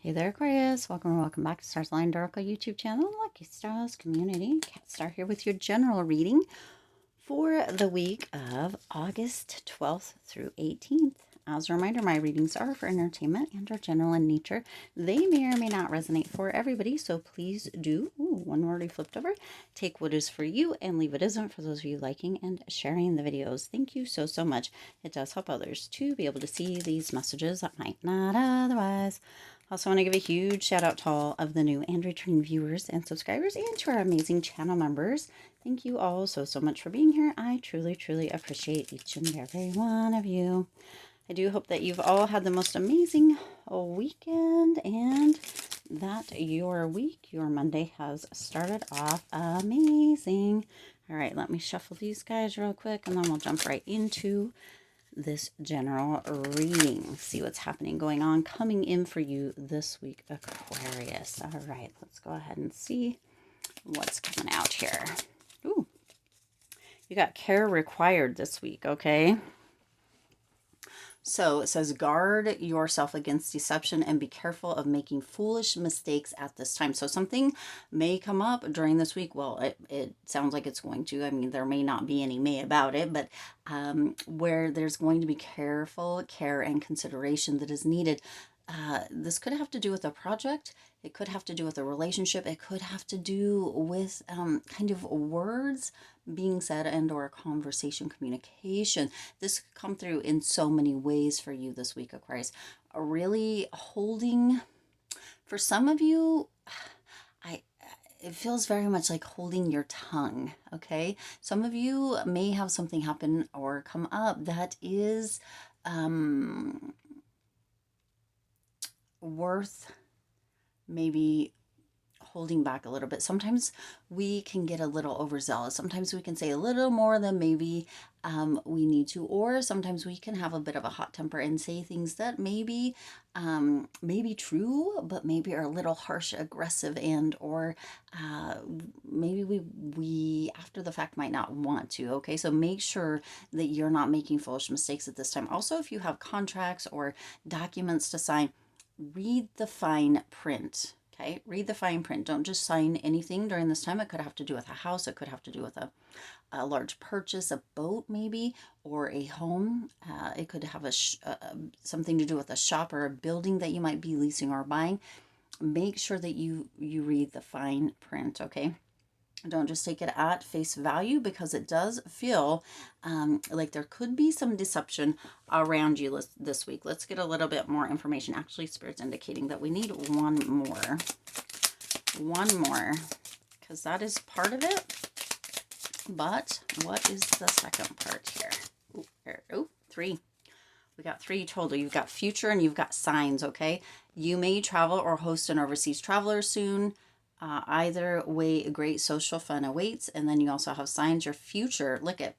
Hey there, Aquarius. Welcome or welcome back to Stars Aligned Oracle YouTube channel, Lucky Stars Community. Cat Star here with your general reading for the week of August 12th through 18th. As a reminder, my readings are for entertainment and are general in nature. They may or may not resonate for everybody, so please do, one already flipped over, take what is for you and leave what isn't for those of you liking and sharing the videos. Thank you so much. It does help others to be able to see these messages that might not otherwise. Also want to give a huge shout out to all of the new and returning viewers and subscribers and to our amazing channel members. Thank you all so much for being here. I truly appreciate each and every one of you. I do hope that you've all had the most amazing weekend and that your week, your Monday has started off amazing. All right, let me shuffle these guys real quick and then we'll jump right into this general reading. See what's happening, going on, coming in for you this week, Aquarius. All right, let's go ahead and see what's coming out here. Ooh, you got care required this week, okay? So it says, guard yourself against deception and be careful of making foolish mistakes at this time. So something may come up during this week. Well, it sounds like it's going to. I mean, there may not be any may about it, but where there's going to be careful care and consideration that is needed. This could have to do with a project. It could have to do with a relationship. It could have to do with kind of words being said and or conversation communication. This could come through in so many ways for you this week, Aquarius. Really holding, for some of you, it feels very much like holding your tongue, okay? Some of you may have something happen or come up that is worth maybe holding back a little bit. Sometimes we can get a little overzealous. Sometimes we can say a little more than maybe we need to, or sometimes we can have a bit of a hot temper and say things that maybe true, but maybe are a little harsh, aggressive, and or maybe we after the fact might not want to. Okay, so make sure that you're not making foolish mistakes at this time. Also, if you have contracts or documents to sign, read the fine print. Okay, read the fine print. Don't just sign anything during this time. It could have to do with a house. It could have to do with a large purchase, a boat maybe, or a home. It could have something to do with a shop or a building that you might be leasing or buying. Make sure that you read the fine print, okay? Don't just take it at face value, because it does feel like there could be some deception around you this week. Let's get a little bit more information. Actually, Spirit's indicating that we need one more, because that is part of it. But what is the second part here? Three. We got three total. You've got future and you've got signs, okay? You may travel or host an overseas traveler soon. Either way, a great social fun awaits. And then you also have signs. Your future, look at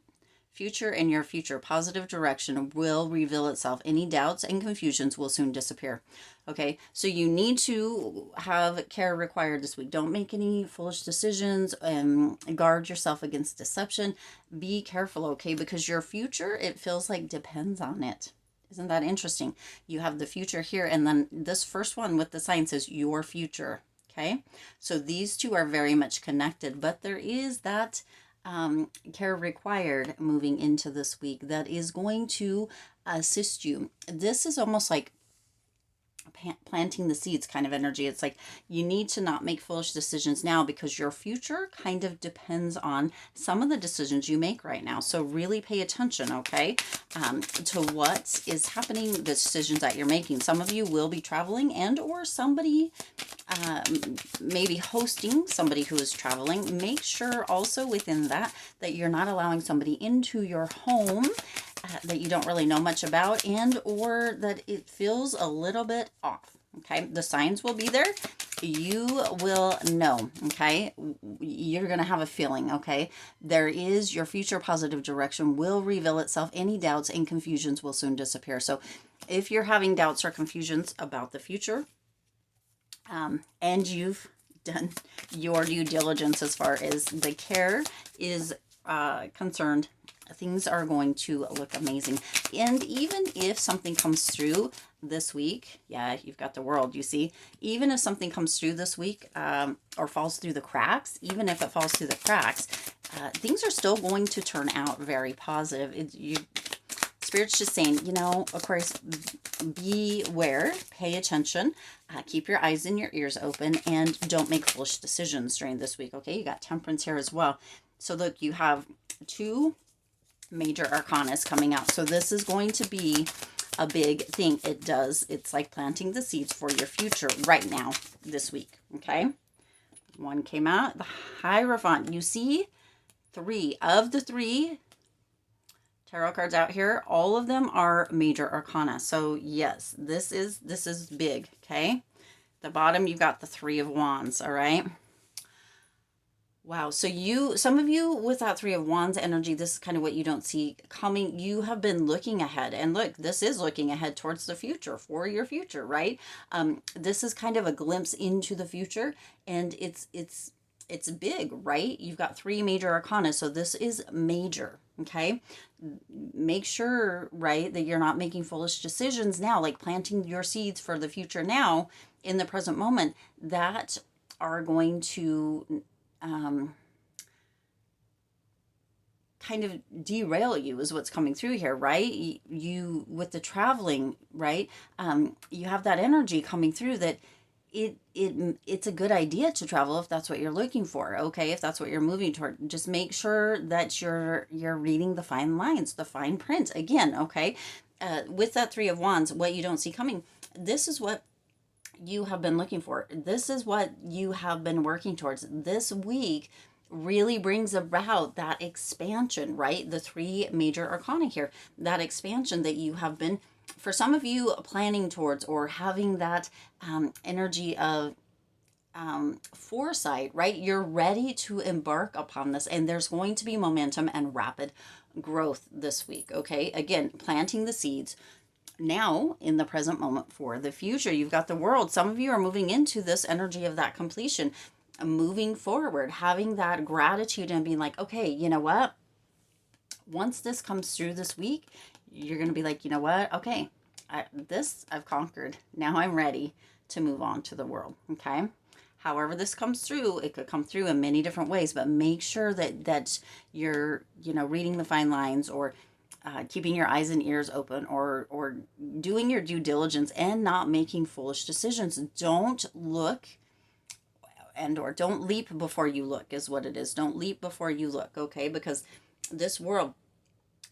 future, and your future positive direction will reveal itself. Any doubts and confusions will soon disappear. Okay, so you need to have care required this week. Don't make any foolish decisions, and guard yourself against deception. Be careful, okay, because your future, it feels like, depends on it. Isn't that interesting? You have the future here, and then this first one with the sign says your future. Okay, so these two are very much connected, but there is that care required moving into this week that is going to assist you. This is almost like planting the seeds kind of energy. It's like you need to not make foolish decisions now, because your future kind of depends on some of the decisions you make right now. So really pay attention, okay, to what is happening, the decisions that you're making. Some of you will be traveling, and or somebody maybe hosting somebody who is traveling. Make sure also within that you're not allowing somebody into your home that you don't really know much about, and or that it feels a little bit off. Okay, the signs will be there. You will know. Okay, you're gonna have a feeling. Okay, there is your future positive direction will reveal itself. Any doubts and confusions will soon disappear. So if you're having doubts or confusions about the future, and you've done your due diligence as far as the care is concerned, things are going to look amazing. And even if something comes through this week, yeah, you've got the world, you see, even if something comes through this week, or falls through the cracks, even if it falls through the cracks, things are still going to turn out very positive. Spirit's just saying, you know, Aquarius, beware, pay attention, keep your eyes and your ears open, and don't make foolish decisions during this week, okay? You got Temperance here as well. So look, you have 2 major arcanas coming out. So this is going to be a big thing. It's like planting the seeds for your future right now, this week, okay? One came out, the Hierophant. You see 3 of the 3 tarot cards out here, all of them are major arcana. So yes, this is big, okay? The bottom, you've got the 3 of Wands, all right? Wow, so some of you with that 3 of Wands energy, this is kind of what you don't see coming. You have been looking ahead, and look, this is looking ahead towards the future, for your future, right? This is kind of a glimpse into the future, and it's big, right? You've got 3 major arcana, so this is major, okay? Make sure, right, that you're not making foolish decisions now, like planting your seeds for the future now, in the present moment, that are going to kind of derail you, is what's coming through here, right? You with the traveling, right? You have that energy coming through that it's a good idea to travel if that's what you're looking for, okay? If that's what you're moving toward, just make sure that you're reading the fine lines, the fine print again, okay? With that 3 of Wands, what you don't see coming, this is what you have been looking for. This is what you have been working towards. This week really brings about that expansion, right? The 3 major arcana here, that expansion that you have been, for some of you, planning towards, or having that energy of foresight, right? You're ready to embark upon this, and there's going to be momentum and rapid growth this week, okay? Again, planting the seeds now in the present moment for the future. You've got the world. Some of you are moving into this energy of that completion, moving forward, having that gratitude and being like, okay, you know what? Once this comes through this week, you're going to be like, you know what? Okay, I've conquered. Now I'm ready to move on to the world, okay? However this comes through, it could come through in many different ways, but make sure that you're, you know, reading the fine lines, or keeping your eyes and ears open, or doing your due diligence and not making foolish decisions. Don't look or don't leap before you look, is what it is. Don't leap before you look, okay? Because this world,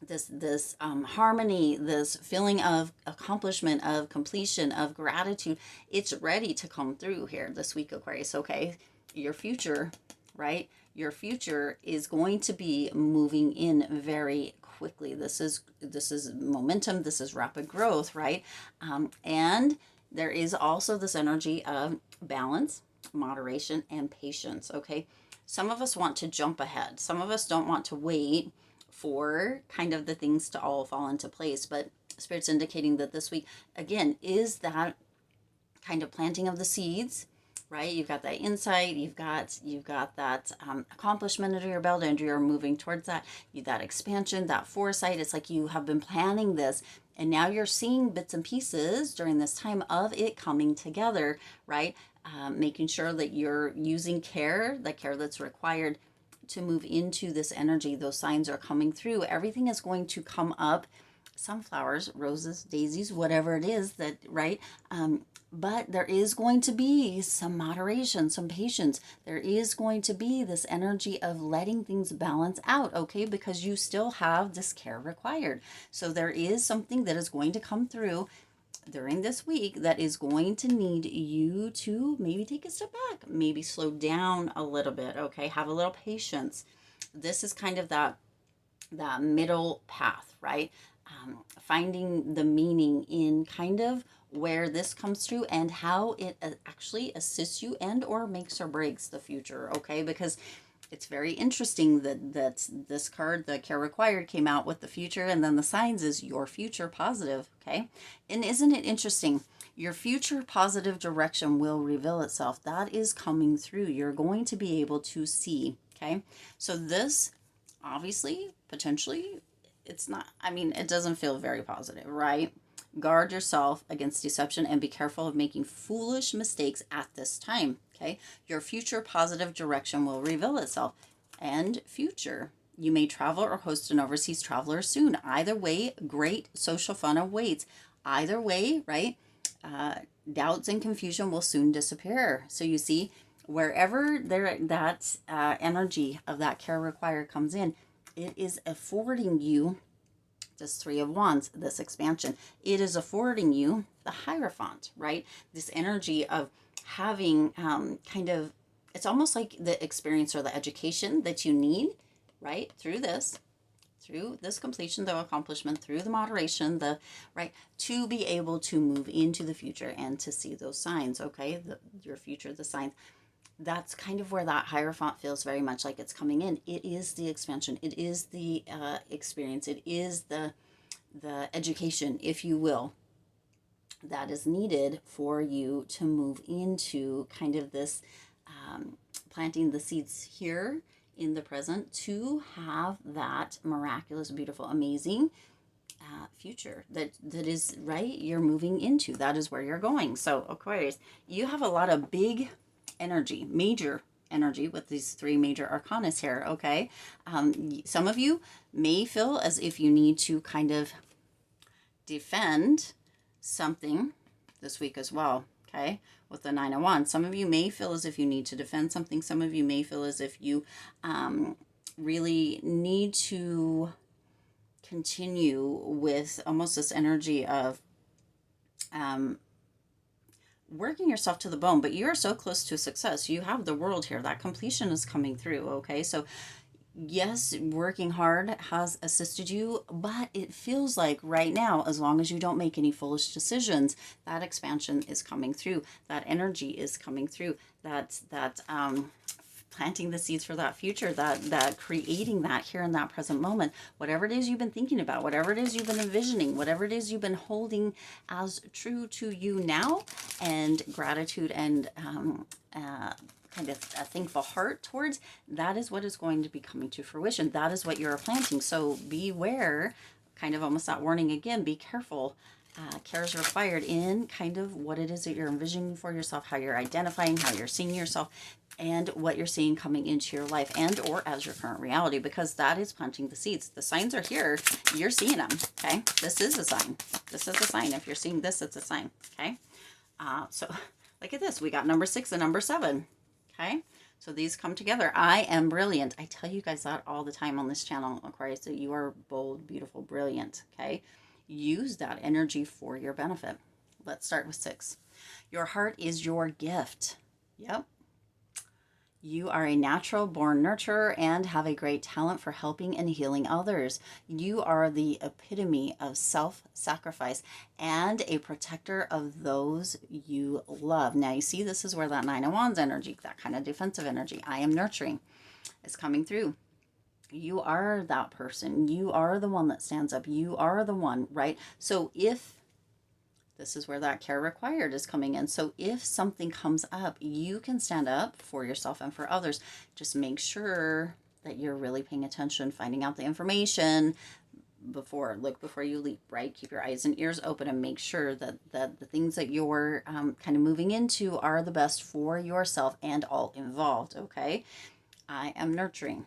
this harmony, this feeling of accomplishment, of completion, of gratitude, it's ready to come through here this week, Aquarius, okay? Your future, right? Your future is going to be moving in very quickly. This is momentum. This is rapid growth, right? And there is also this energy of balance, moderation, and patience, okay? Some of us want to jump ahead. Some of us don't want to wait for kind of the things to all fall into place, but Spirit's indicating that this week, again, is that kind of planting of the seeds, right? You've got that insight, you've got that accomplishment under your belt, and you're moving towards that. That expansion, that foresight. It's like you have been planning this, and now you're seeing bits and pieces during this time of it coming together, right? Making sure that you're using care, the care that's required to move into this energy. Those signs are coming through. Everything is going to come up. Sunflowers, roses, daisies, whatever it is that, right? But there is going to be some moderation, some patience. There is going to be this energy of letting things balance out, okay? Because you still have this care required. So there is something that is going to come through during this week that is going to need you to maybe take a step back, maybe slow down a little bit, okay? Have a little patience. This is kind of that middle path, right? Finding the meaning in kind of where this comes through and how it actually assists you and or makes or breaks the future, okay? Because it's very interesting that this card, the care required, came out with the future, and then the signs is your future positive, okay? And isn't it interesting? Your future positive direction will reveal itself. That is coming through. You're going to be able to see, okay? So this, obviously, potentially, it's not, I mean, it doesn't feel very positive, right? Guard yourself against deception and be careful of making foolish mistakes at this time, okay? Your future positive direction will reveal itself. And future, you may travel or host an overseas traveler soon. Either way, great social fun awaits. Either way, right? Doubts and confusion will soon disappear. So you see, wherever there that energy of that care required comes in, it is affording you this Three of Wands, this expansion. It is affording you the Hierophant, right? This energy of having kind of, it's almost like the experience or the education that you need, right? Through this completion, the accomplishment, through the moderation, the right, to be able to move into the future and to see those signs, okay? Your future, the signs. That's kind of where that Hierophant feels very much like it's coming in. It is the expansion. It is the experience. It is the education, if you will, that is needed for you to move into kind of this planting the seeds here in the present to have that miraculous, beautiful, amazing future that is, right, you're moving into. That is where you're going. So Aquarius, you have a lot of big energy, major energy with these three major arcanas here, okay? Some of you may feel as if you need to kind of defend something this week as well, okay? With the Nine of Wands, some of you may feel as if you need to defend something. Some of you may feel as if you really need to continue with almost this energy of working yourself to the bone, but you're so close to success. You have the World here. That completion is coming through, okay? So yes, working hard has assisted you, but it feels like right now, as long as you don't make any foolish decisions, that expansion is coming through. That energy is coming through. That planting the seeds for that future, that creating that here in that present moment, whatever it is you've been thinking about, whatever it is you've been envisioning, whatever it is you've been holding as true to you now, and gratitude and kind of a thankful heart towards, that is what is going to be coming to fruition. That is what you're planting. So beware, kind of almost that warning again, be careful. Care is required in kind of what it is that you're envisioning for yourself, how you're identifying, how you're seeing yourself, and what you're seeing coming into your life and or as your current reality, because that is planting the seeds. The signs are here. You're seeing them, okay? This is a sign. This is a sign. If you're seeing this, it's a sign, okay? So look at this. We got number 6 and number 7, okay? So these come together. I am brilliant. I tell you guys that all the time on this channel, Aquarius, that you are bold, beautiful, brilliant, okay? Use that energy for your benefit. Let's start with 6. Your heart is your gift. Yep. You are a natural born nurturer and have a great talent for helping and healing others. You are the epitome of self-sacrifice and a protector of those you love. Now you see, this is where that Nine of Wands energy, that kind of defensive energy, I am nurturing, is coming through. You are that person. You are the one that stands up. You are the one, right? So if this is where that care required is coming in. So if something comes up, you can stand up for yourself and for others. Just make sure that you're really paying attention, finding out the information before you leap, right? Keep your eyes and ears open and make sure that the things that you're kind of moving into are the best for yourself and all involved, okay? I am nurturing.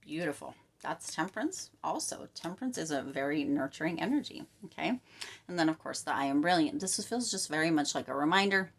Beautiful. That's Temperance also. Temperance is a very nurturing energy, okay? And then, of course, the I am brilliant. This feels just very much like a reminder,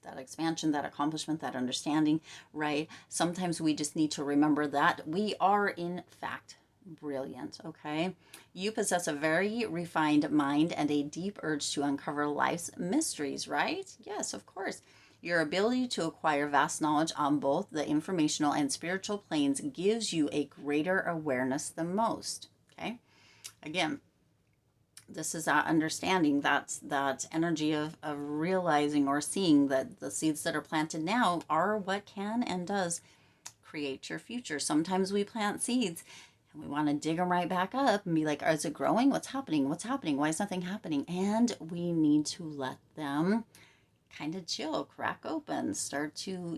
that expansion, that accomplishment, that understanding, right? Sometimes we just need to remember that we are, in fact, brilliant, okay? You possess a very refined mind and a deep urge to uncover life's mysteries, right? Yes, of course. Your ability to acquire vast knowledge on both the informational and spiritual planes gives you a greater awareness than most, okay? Again, this is that understanding, that energy of realizing or seeing that the seeds that are planted now are what can and does create your future. Sometimes we plant seeds and we want to dig them right back up and be like, is it growing? What's happening? What's happening? Why is nothing happening? And we need to let them kind of chill, crack open, start to,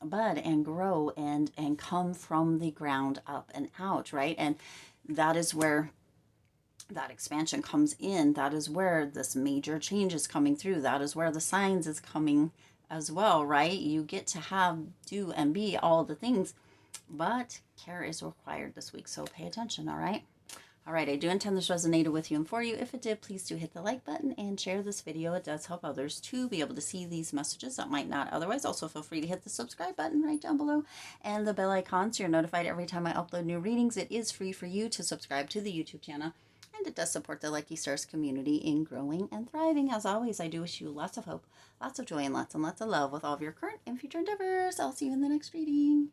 bud and grow and come from the ground up and out, right? And that is where that expansion comes in. That is where this major change is coming through. That is where the signs is coming as well, right? You get to have, do, and be all the things, but care is required this week. So pay attention, all right? All right, I do intend this resonated with you and for you. If it did, please do hit the like button and share this video. It does help others to be able to see these messages that might not otherwise. Also, feel free to hit the subscribe button right down below and the bell icon so you're notified every time I upload new readings. It is free for you to subscribe to the YouTube channel, and it does support the Lucky Stars community in growing and thriving. As always, I do wish you lots of hope, lots of joy, and lots of love with all of your current and future endeavors. I'll see you in the next reading.